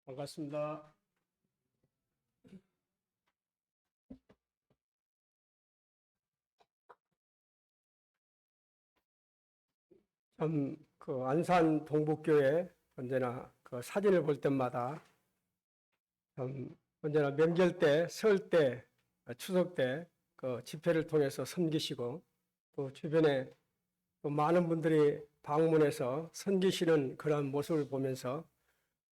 반갑습니다. 참, 안산 동북교회 언제나 사진을 볼 때마다 참, 언제나 명절 때, 설 때, 추석 때 집회를 통해서 섬기시고 또 주변에 또 많은 분들이 방문해서 섬기시는 그런 모습을 보면서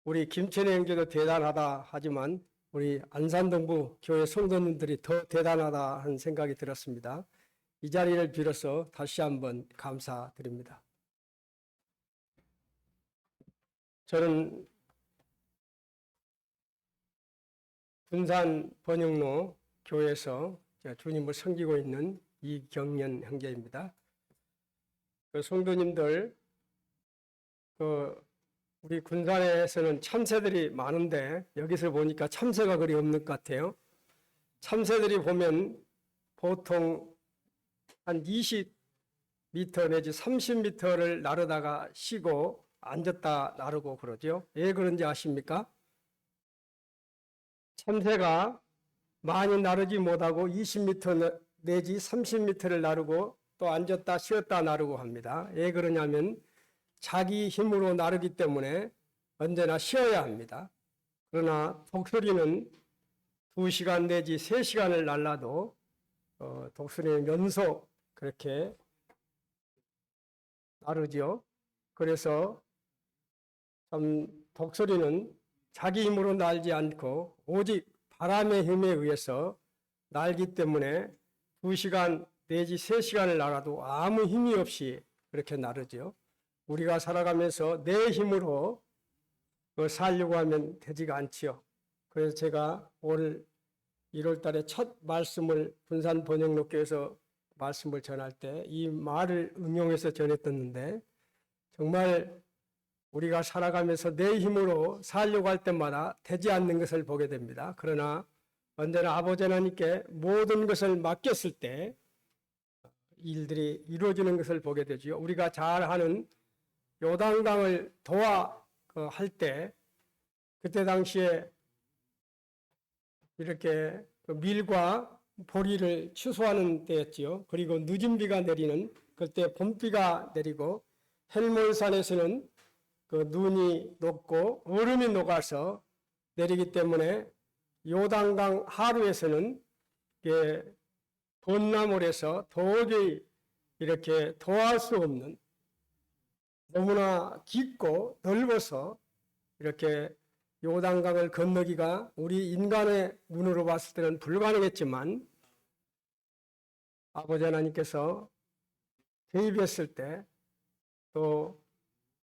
우리 김천의 형제도 대단하다 하지만 우리 안산동부 교회 성도님들이 더 대단하다 하는 생각이 들었습니다. 이 자리를 빌어서 다시 한번 감사드립니다. 저는 군산 번영로 교회에서 주님을 섬기고 있는 이경련 형제입니다. 성도님들, 우리 군산에서는 참새들이 많은데 여기서 보니까 참새가 그리 없는 것 같아요. 참새들이 보면 보통 한 20m 내지 30m를 나르다가 쉬고 앉았다 나르고 그러죠. 왜 그런지 아십니까? 참새가 많이 나르지 못하고 20m 내지 30m를 나르고 또 앉았다 쉬었다 나르고 합니다. 왜 그러냐면 자기 힘으로 나르기 때문에 언제나 쉬어야 합니다. 그러나 독수리는 2시간 내지 3시간을 날라도 독수리는 연속 그렇게 나르죠. 그래서 참 독수리는 자기 힘으로 날지 않고 오직 바람의 힘에 의해서 날기 때문에 2시간 내지 3시간을 날아도 아무 힘이 없이 그렇게 나르죠. 우리가 살아가면서 내 힘으로 살려고 하면 되지가 않지요. 그래서 제가 올 1월 달에 첫 말씀을 군산 번영록교에서 말씀을 전할 때 이 말을 응용해서 전했었는데 정말 우리가 살아가면서 내 힘으로 살려고 할 때마다 되지 않는 것을 보게 됩니다. 그러나 언제나 아버지 하나님께 모든 것을 맡겼을 때 일들이 이루어지는 것을 보게 되죠. 우리가 잘 하는 요단강을 도와 할 때 그때 당시에 이렇게 밀과 보리를 취소하는 때였지요. 그리고 늦은 비가 내리는 그때 봄비가 내리고 헬몬산에서는 눈이 녹고 얼음이 녹아서 내리기 때문에 요단강 하루에서는 벚나물에서 도저히 이렇게 도할 수 없는 너무나 깊고 넓어서 이렇게 요단강을 건너기가 우리 인간의 눈으로 봤을 때는 불가능했지만 아버지 하나님께서 개입했을 때 또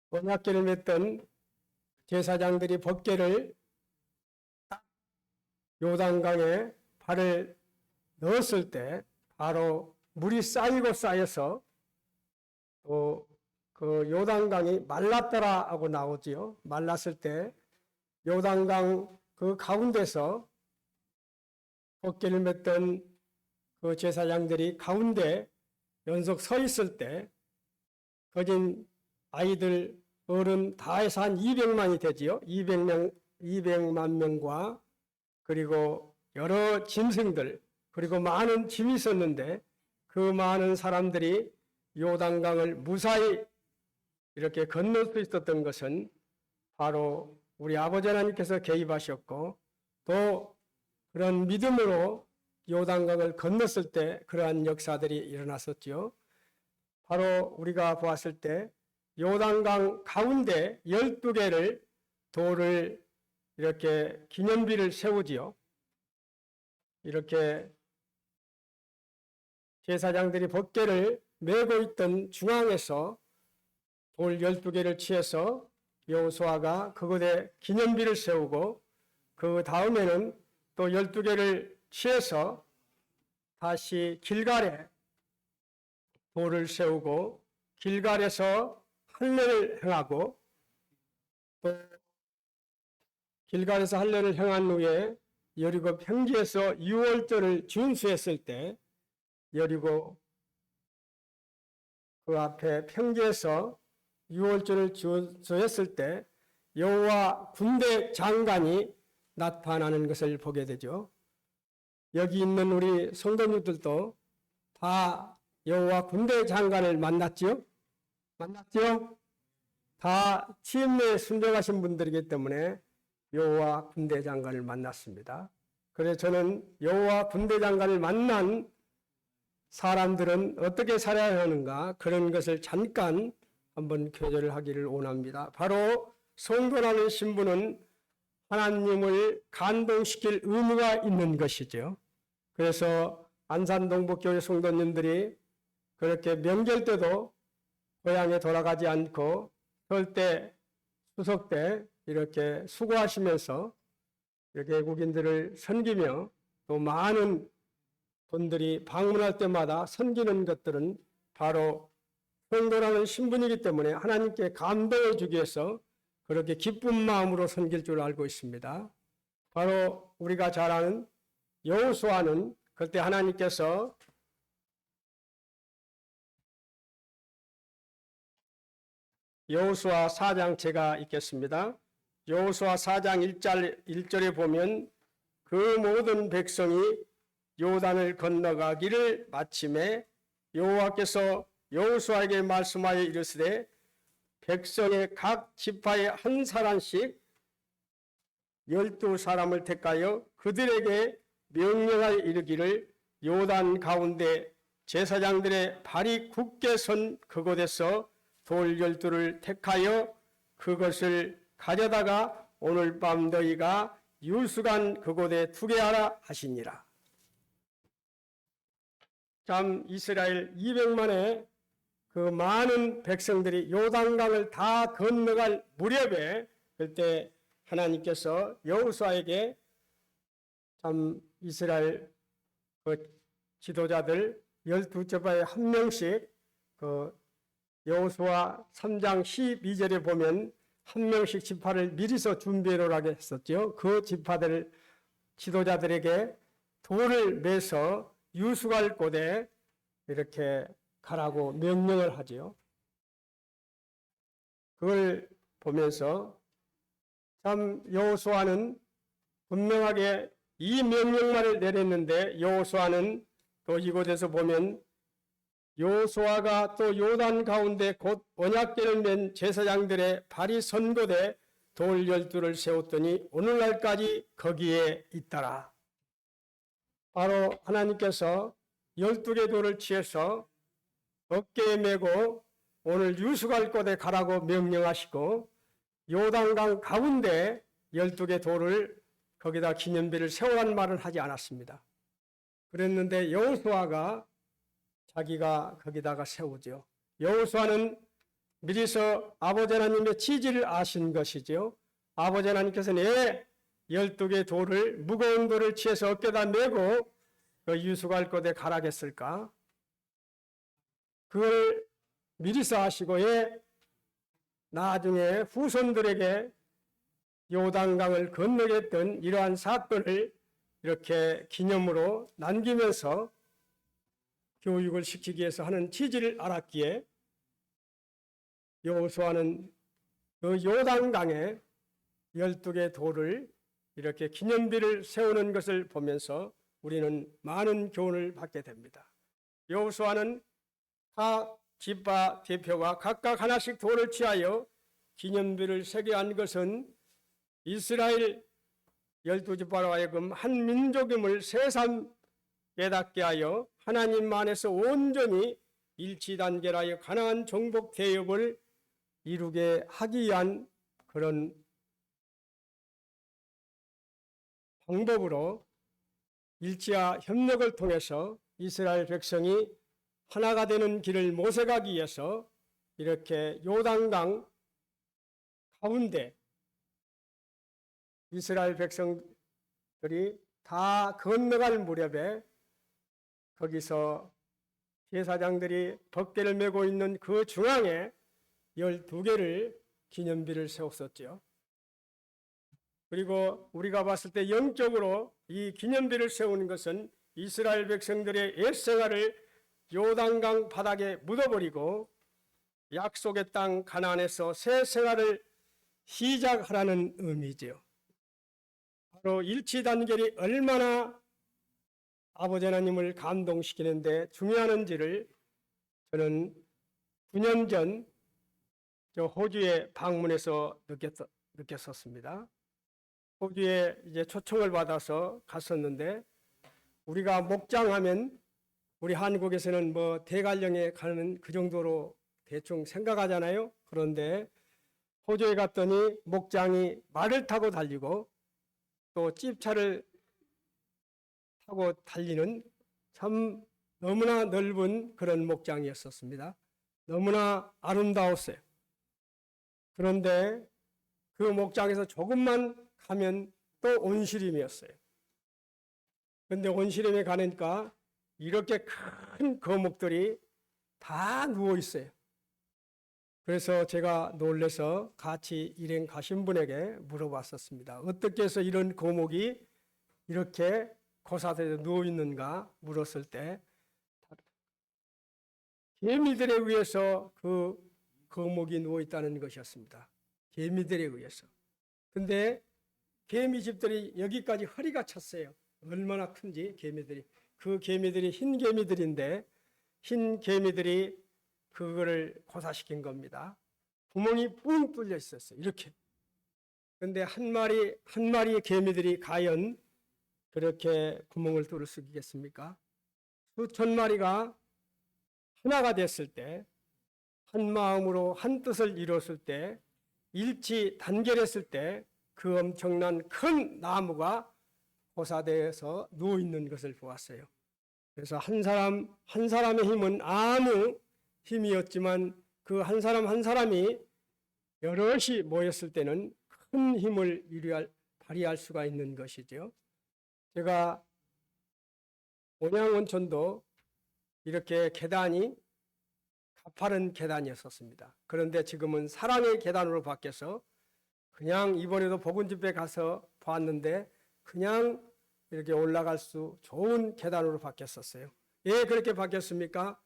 언약궤를 맺던 제사장들이 법궤를 요단강에 발을 넣었을 때 바로 물이 쌓이고 쌓여서 또 그 요단강이 말랐더라 하고 나오지요. 말랐을 때 요단강 그 가운데서 법궤를 맺던 그 제사장들이 가운데 연속 서 있을 때 거진 아이들 어른 다 해서 한 200만이 되지요. 200만 명과 그리고 여러 짐승들 그리고 많은 짐이 있었는데 그 많은 사람들이 요단강을 무사히 이렇게 건널 수 있었던 것은 바로 우리 아버지 하나님께서 개입하셨고 또 그런 믿음으로 요단강을 건넜을 때 그러한 역사들이 일어났었죠. 바로 우리가 보았을 때 요단강 가운데 12개를 돌을 이렇게 기념비를 세우지요. 이렇게 제사장들이 법궤를 메고 있던 중앙에서 돌 12개를 취해서 여호수아가 그곳에 기념비를 세우고 그 다음에는 또 12개를 취해서 다시 길갈에 돌을 세우고 길갈에서 할례를 행하고 또 길갈에서 할례를 행한 후에 여리고 평지에서 유월절을 준수했을 때 여리고 그 앞에 평지에서 유월절을 준수했을 때 여호와 군대 장관이 나타나는 것을 보게 되죠. 여기 있는 우리 성도님들도 다 여호와 군대 장관을 만났지요? 만났지요? 다 취임에 순종하신 분들이기 때문에 여호와 군대 장관을 만났습니다. 그래서 저는 여호와 군대 장관을 만난 사람들은 어떻게 살아야 하는가 그런 것을 잠깐 한번 교제를 하기를 원합니다. 바로 성도라는 신분은 하나님을 감동시킬 의무가 있는 것이죠. 그래서 안산동북교회 성도님들이 그렇게 명절 때도 고향에 돌아가지 않고 설 때, 추석 때 이렇게 수고하시면서 이렇게 외국인들을 섬기며 또 많은 분들이 방문할 때마다 섬기는 것들은 바로 성도라는 신분이기 때문에 하나님께 감동을 주기 위해서 그렇게 기쁜 마음으로 섬길 줄 알고 있습니다. 바로 우리가 잘 아는 여호수아는 그때 하나님께서 여호수아 4장 제가 읽겠습니다. 여호수아 4장 1절에 보면 그 모든 백성이 요단을 건너가기를 마침에 여호와께서 여호수아에게 말씀하여 이르시되 백성의 각 지파에 한 사람씩 12사람을 택하여 그들에게 명령하여 이르기를 요단 가운데 제사장들의 발이 굳게 선 그곳에서 돌 12를 택하여 그것을 가져다가 오늘 밤 너희가 유수간 그곳에 두게 하라 하시니라. 참 이스라엘 200만의 그 많은 백성들이 요단강을 다 건너갈 무렵에 그때 하나님께서 여호수아에게 참 이스라엘 그 지도자들 12지파에 한 명씩 그 여호수아 3장 12절에 보면 한 명씩 지파를 미리서 준비해 놓으라고 했었죠. 그 지파들 지도자들에게 돌을 매서 유수갈 곳에 이렇게 가라고 명령을 하지요. 그걸 보면서 참 여호수아는 분명하게 이 명령만을 내렸는데 여호수아는 또 이곳에서 보면 여호수아가 또 요단 가운데 곧 언약궤를 맨 제사장들의 발이 선 곳에 돌 12를 세웠더니 오늘날까지 거기에 있더라. 바로 하나님께서 12개 돌을 취해서 어깨에 메고 오늘 유수갈 곳에 가라고 명령하시고 요단강 가운데 12개 돌을 거기다 기념비를 세우라는 말을 하지 않았습니다. 그랬는데 여호수아가 자기가 거기다가 세우죠. 여호수아는 미리서 아버지 하나님의 지지를 아신 것이죠. 아버지 하나님께서는 12개 돌을 무거운 돌을 취해서 어깨다 메고 그 유수갈 곳에 가라겠을까? 그걸 미리서 아시고 나중에 후손들에게 요단강을 건너게 했던 이러한 사건을 이렇게 기념으로 남기면서 교육을 시키기 위해서 하는 취지를 알았기에 여호수아는 그 요단강에 12개 돌을 이렇게 기념비를 세우는 것을 보면서 우리는 많은 교훈을 받게 됩니다. 여호수아는 각 지파 대표가 각각 하나씩 돌을 취하여 기념비를 세게 한 것은 이스라엘 12지파로 하여금 한 민족임을 새삼 깨닫게 하여 하나님 안에서 온전히 일치단결하여 가나안 정복 대업을 이루게 하기 위한 그런 방법으로 일치와 협력을 통해서 이스라엘 백성이 하나가 되는 길을 모색하기 위해서 이렇게 요단강 가운데 이스라엘 백성들이 다 건너갈 무렵에 거기서 제사장들이 법궤를 메고 있는 그 중앙에 12개를 기념비를 세웠었죠. 그리고 우리가 봤을 때 영적으로 이 기념비를 세우는 것은 이스라엘 백성들의 옛 생활을 요단강 바닥에 묻어버리고 약속의 땅 가나안에서 새 생활을 시작하라는 의미지요. 바로 일치단결이 얼마나 아버지 하나님을 감동시키는데 중요한지를 저는 9년 전 저 호주에 방문해서 느꼈었습니다. 호주에 이제 초청을 받아서 갔었는데, 우리가 목장하면 우리 한국에서는 뭐 대관령에 가는 그 정도로 대충 생각하잖아요. 그런데 호주에 갔더니 목장이 말을 타고 달리고 또 찝차를 타고 달리는 참 너무나 넓은 그런 목장이었었습니다. 너무나 아름다웠어요. 그런데 그 목장에서 조금만 가면 또 온시림이었어요. 그런데 온시림에 가니까 이렇게 큰 거목들이 다 누워 있어요. 그래서 제가 놀라서 같이 일행 가신 분에게 물어봤었습니다. 어떻게 해서 이런 거목이 이렇게 고사대에 누워 있는가 물었을 때, 개미들에 의해서 그 거목이 누워 있다는 것이었습니다. 개미들에 의해서. 근데 개미집들이 여기까지 허리가 찼어요. 얼마나 큰지 개미들이. 그 개미들이 흰 개미들인데, 흰 개미들이 그거를 고사시킨 겁니다. 구멍이 뿡 뚫려 있었어요. 이렇게. 근데 한 마리의 개미들이 과연 그렇게 구멍을 뚫을 수 있겠습니까? 수천 마리가 하나가 됐을 때, 한 마음으로 한 뜻을 이뤘을 때, 일치 단결했을 때 그 엄청난 큰 나무가 고사대에서 누워 있는 것을 보았어요. 그래서 한 사람의 힘은 아무 힘이었지만 그 한 사람 한 사람이 여럿이 모였을 때는 큰 힘을 발휘할 수가 있는 것이죠. 제가 온양온천도 이렇게 계단이 가파른 계단이었었습니다. 그런데 지금은 사랑의 계단으로 바뀌어서, 그냥 이번에도 복음집회 가서 봤는데 그냥 이렇게 올라갈 수 좋은 계단으로 바뀌었었어요. 왜 그렇게 바뀌었습니까?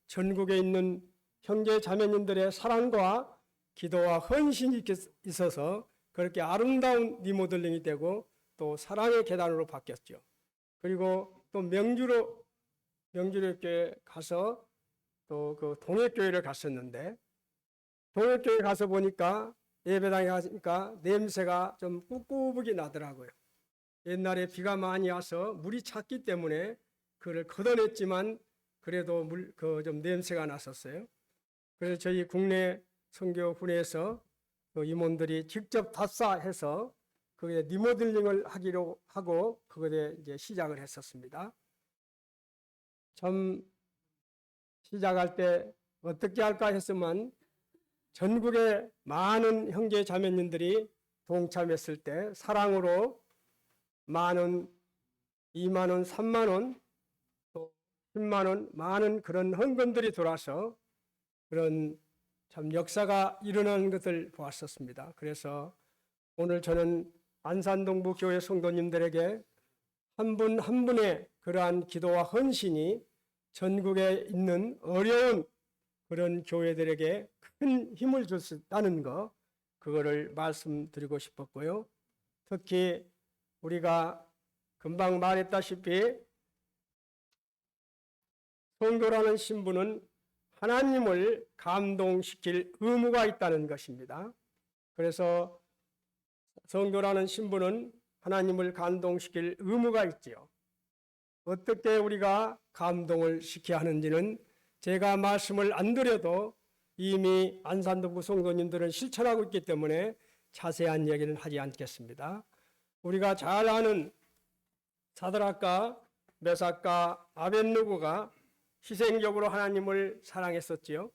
전국에 있는 형제 자매님들의 사랑과 기도와 헌신이 있어서 그렇게 아름다운 리모델링이 되고 또 사랑의 계단으로 바뀌었죠. 그리고 또 명주로 이렇게 가서 또 그 동해교회를 갔었는데, 동해교회 가서 보니까 예배당에 가니까 냄새가 좀 꿉꿉하게 나더라고요. 옛날에 비가 많이 와서 물이 찼기 때문에 그를 걷어냈지만 그래도 좀 냄새가 났었어요. 그래서 저희 국내 선교훈에서 그 임원들이 직접 답사해서 그게 리모델링을 하기로 하고 그것에 이제 시작을 했었습니다. 참 시작할 때 어떻게 할까 했으면 전국의 많은 형제 자매님들이 동참했을 때 사랑으로 10,000원, 20,000원, 30,000원, 또 10만원 많은 그런 헌금들이 들어와서 그런 참 역사가 일어나는 것을 보았었습니다. 그래서 오늘 저는 안산동부 교회 성도님들에게 한 분 한 분의 그러한 기도와 헌신이 전국에 있는 어려운 그런 교회들에게 큰 힘을 줄 수 있다는 거, 그거를 말씀드리고 싶었고요. 특히 우리가 금방 말했다시피 성도라는 신분은 하나님을 감동시킬 의무가 있다는 것입니다. 그래서 성도라는 신분은 하나님을 감동시킬 의무가 있지요. 어떻게 우리가 감동을 시켜야 하는지는 제가 말씀을 안 드려도 이미 안산동부 성도님들은 실천하고 있기 때문에 자세한 얘기는 하지 않겠습니다. 우리가 잘 아는 사드락과 메삭과 아벳느고가 희생적으로 하나님을 사랑했었지요.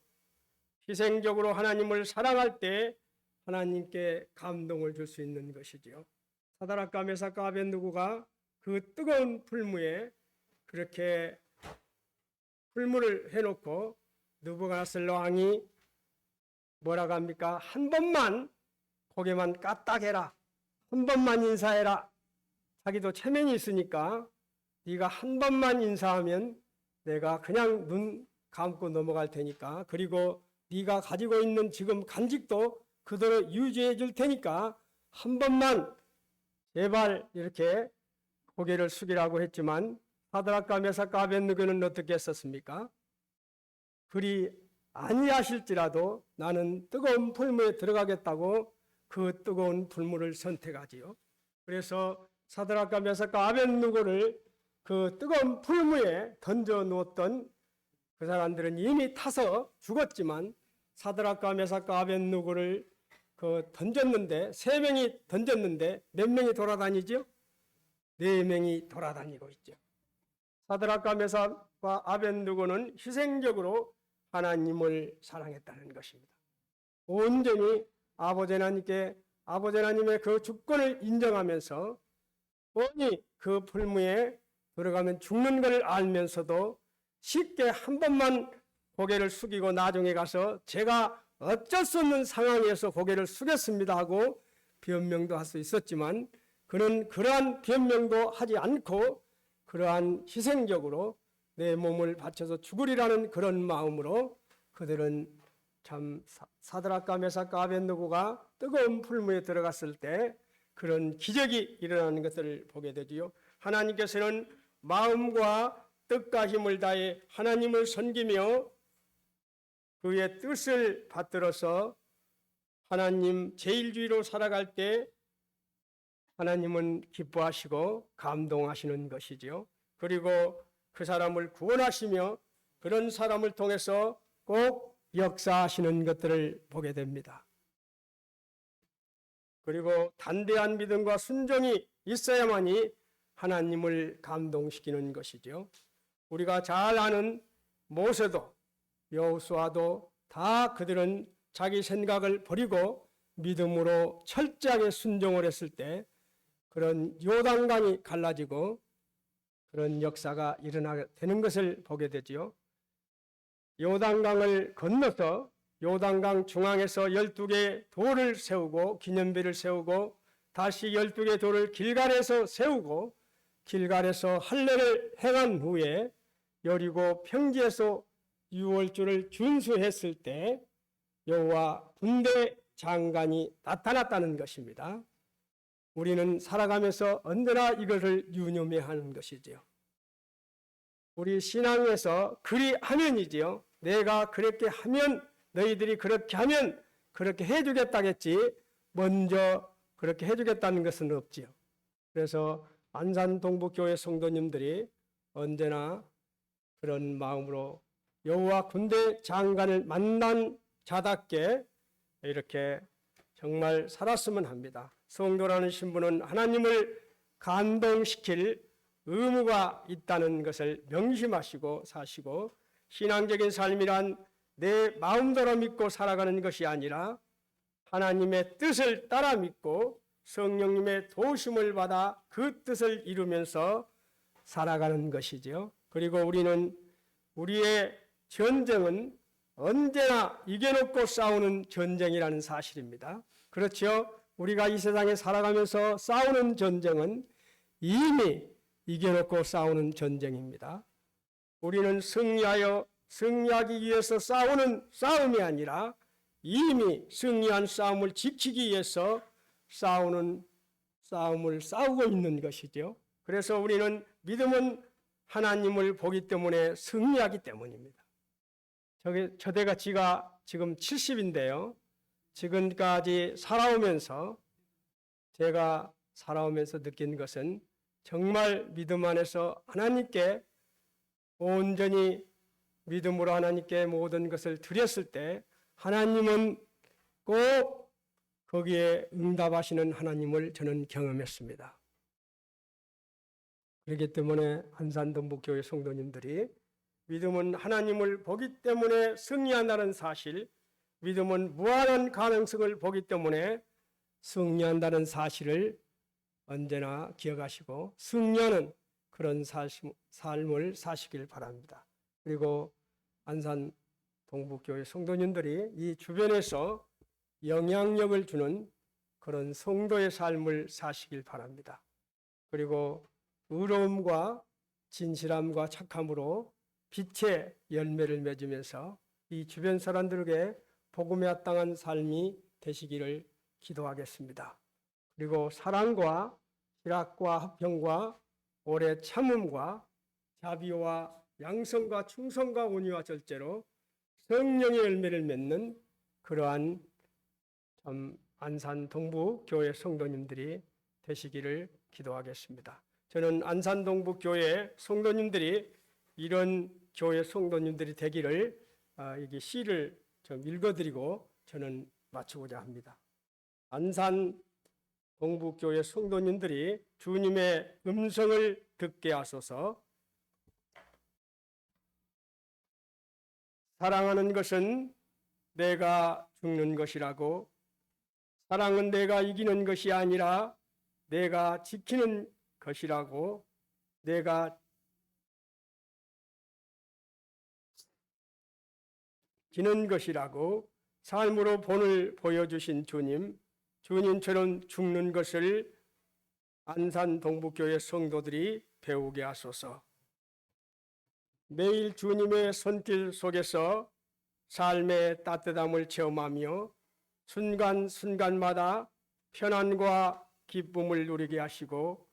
희생적으로 하나님을 사랑할 때 하나님께 감동을 줄 수 있는 것이지요. 사드락과 메삭과 아벳느고가 그 뜨거운 풀무에 그렇게 풀무를 해놓고 느부갓네살 왕이 뭐라고 합니까? 한 번만 고개만 까딱해라, 한 번만 인사해라. 자기도 체면이 있으니까 네가 한 번만 인사하면 내가 그냥 눈 감고 넘어갈 테니까, 그리고 네가 가지고 있는 지금 간직도 그대로 유지해 줄 테니까 한 번만 제발 이렇게 고개를 숙이라고 했지만 사드락과 메삭과 아벳느고는 어떻게 했었습니까? 그리 아니하실지라도 나는 뜨거운 풀무에 들어가겠다고 그 뜨거운 풀무를 선택하지요. 그래서 사드락과 메삭과 아벳느고를 그 뜨거운 풀무에 던져 놓았던 그 사람들은 이미 타서 죽었지만 사드락과 메삭과 아벳느고를 던졌는데 3명이 던졌는데 몇 명이 돌아다니죠? 4명이 돌아다니고 있죠. 사드락과 메삭과 아벳느고는 희생적으로 하나님을 사랑했다는 것입니다. 온전히 아버지 하나님의 그 주권을 인정하면서 뻔히 그 풀무에 들어가면 죽는 것을 알면서도 쉽게 한 번만 고개를 숙이고 나중에 가서 제가 어쩔 수 없는 상황에서 고개를 숙였습니다 하고 변명도 할 수 있었지만 그는 그러한 변명도 하지 않고 그러한 희생적으로 내 몸을 바쳐서 죽으리라는 그런 마음으로 그들은 참 사드락과 메삭과 아벳느고가 뜨거운 풀무에 들어갔을 때 그런 기적이 일어나는 것들을 보게 되지요. 하나님께서는 마음과 뜻과 힘을 다해 하나님을 섬기며 그의 뜻을 받들어서 하나님 제일주의로 살아갈 때 하나님은 기뻐하시고 감동하시는 것이지요. 그리고 그 사람을 구원하시며 그런 사람을 통해서 꼭 역사하시는 것들을 보게 됩니다. 그리고 단대한 믿음과 순종이 있어야만이 하나님을 감동시키는 것이죠. 우리가 잘 아는 모세도 여호수아도 다 그들은 자기 생각을 버리고 믿음으로 철저하게 순종을 했을 때 그런 요단강이 갈라지고 그런 역사가 일어나게 되는 것을 보게 되지요. 요단강을 건너서 요단강 중앙에서 12개의 돌을 세우고 기념비를 세우고 다시 12개의 돌을 길갈에서 세우고 길갈에서 할례를 행한 후에 여리고 평지에서 유월절을 준수했을 때 여호와 군대 장관이 나타났다는 것입니다. 우리는 살아가면서 언제나 이것을 유념해야 하는 것이지요. 우리 신앙에서 그리 하면이지요. 내가 그렇게 하면 너희들이 그렇게 하면 그렇게 해주겠다겠지 먼저 그렇게 해주겠다는 것은 없지요. 그래서 안산동북교회 성도님들이 언제나 그런 마음으로 여호와 군대 장관을 만난 자답게 이렇게 정말 살았으면 합니다. 성도라는 신분은 하나님을 감동시킬 의무가 있다는 것을 명심하시고 사시고 신앙적인 삶이란 내 마음대로 믿고 살아가는 것이 아니라 하나님의 뜻을 따라 믿고 성령님의 도우심을 받아 그 뜻을 이루면서 살아가는 것이죠. 그리고 우리는 우리의 전쟁은 언제나 이겨놓고 싸우는 전쟁이라는 사실입니다. 그렇죠? 우리가 이 세상에 살아가면서 싸우는 전쟁은 이미 이겨놓고 싸우는 전쟁입니다. 우리는 승리하기 위해서 싸우는 싸움이 아니라 이미 승리한 싸움을 지키기 위해서 싸우는 싸움을 싸우고 있는 것이죠. 그래서 우리는 믿음은 하나님을 보기 때문에 승리하기 때문입니다. 저대가 지가 지금 70인데요. 지금까지 살아오면서 제가 살아오면서 느낀 것은 정말 믿음 안에서 하나님께 온전히 믿음으로 하나님께 모든 것을 드렸을 때 하나님은 꼭 거기에 응답하시는 하나님을 저는 경험했습니다. 그렇기 때문에 안산동북교회 성도님들이 믿음은 하나님을 보기 때문에 승리한다는 사실, 믿음은 무한한 가능성을 보기 때문에 승리한다는 사실을 언제나 기억하시고 승리하는 그런 삶을 사시길 바랍니다. 그리고 안산 동북교회 성도님들이 이 주변에서 영향력을 주는 그런 성도의 삶을 사시길 바랍니다. 그리고 의로움과 진실함과 착함으로 빛의 열매를 맺으면서 이 주변 사람들에게 복음에 합당한 삶이 되시기를 기도하겠습니다. 그리고 사랑과 희락과 화평과 오래 참음과 자비와 양성과 충성과 온유와 절제로 성령의 열매를 맺는 그러한 참 안산 동부 교회 성도님들이 되시기를 기도하겠습니다. 저는 안산 동부 교회 성도님들이 이런 교회 성도님들이 되기를 여기 시를 좀 읽어드리고 저는 마치고자 합니다. 안산 동부 교회 성도님들이 주님의 음성을 듣게 하소서. 사랑하는 것은 내가 죽는 것이라고, 사랑은 내가 이기는 것이 아니라 내가 지키는 것이라고, 내가 지는 것이라고 삶으로 본을 보여주신 주님, 주님처럼 죽는 것을 안산 동부교회 성도들이 배우게 하소서. 매일 주님의 손길 속에서 삶의 따뜻함을 체험하며 순간순간마다 편안과 기쁨을 누리게 하시고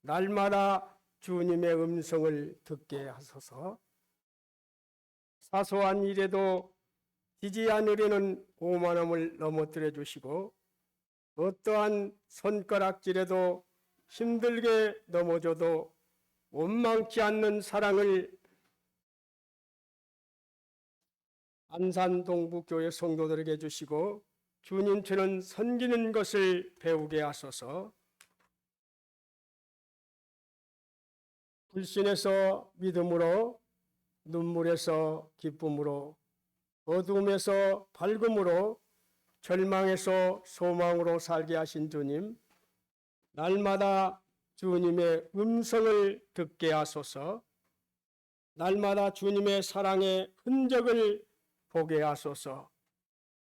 날마다 주님의 음성을 듣게 하소서. 사소한 일에도 지지 않으려는 오만함을 넘어뜨려 주시고 어떠한 손가락질에도 힘들게 넘어져도 원망치 않는 사랑을 안산 동부교회 성도들에게 주시고 주님처럼 섬기는 것을 배우게 하소서. 불신에서 믿음으로, 눈물에서 기쁨으로, 어두움에서 밝음으로, 절망에서 소망으로 살게 하신 주님, 날마다 주님의 음성을 듣게 하소서. 날마다 주님의 사랑의 흔적을 보게 하소서.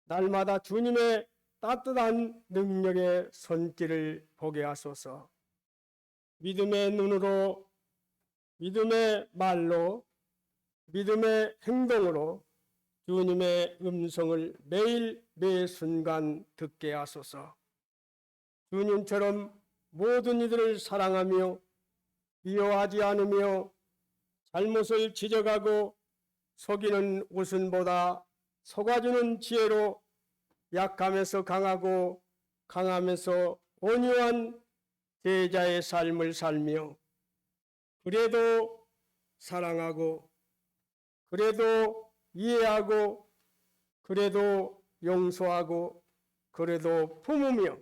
날마다 주님의 따뜻한 능력의 손길을 보게 하소서. 믿음의 눈으로, 믿음의 말로, 믿음의 행동으로 주님의 음성을 매일 매 순간 듣게 하소서. 주님처럼 모든 이들을 사랑하며 미워하지 않으며 잘못을 지적하고 속이는 웃음보다 속아주는 지혜로 약함에서 강하고 강함에서 온유한 제자의 삶을 살며 그래도 사랑하고 그래도 이해하고 그래도 용서하고 그래도 품으며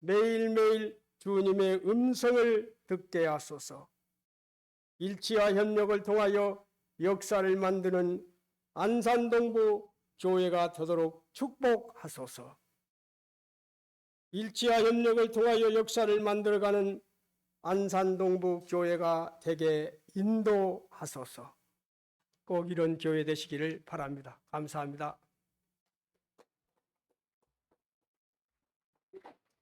매일매일 주님의 음성을 듣게 하소서. 일치와 협력을 통하여 역사를 만드는 안산동부 교회가 되도록 축복하소서. 일치와 협력을 통하여 역사를 만들어가는 안산동부 교회가 되게 인도하소서. 꼭 이런 교회 되시기를 바랍니다. 감사합니다.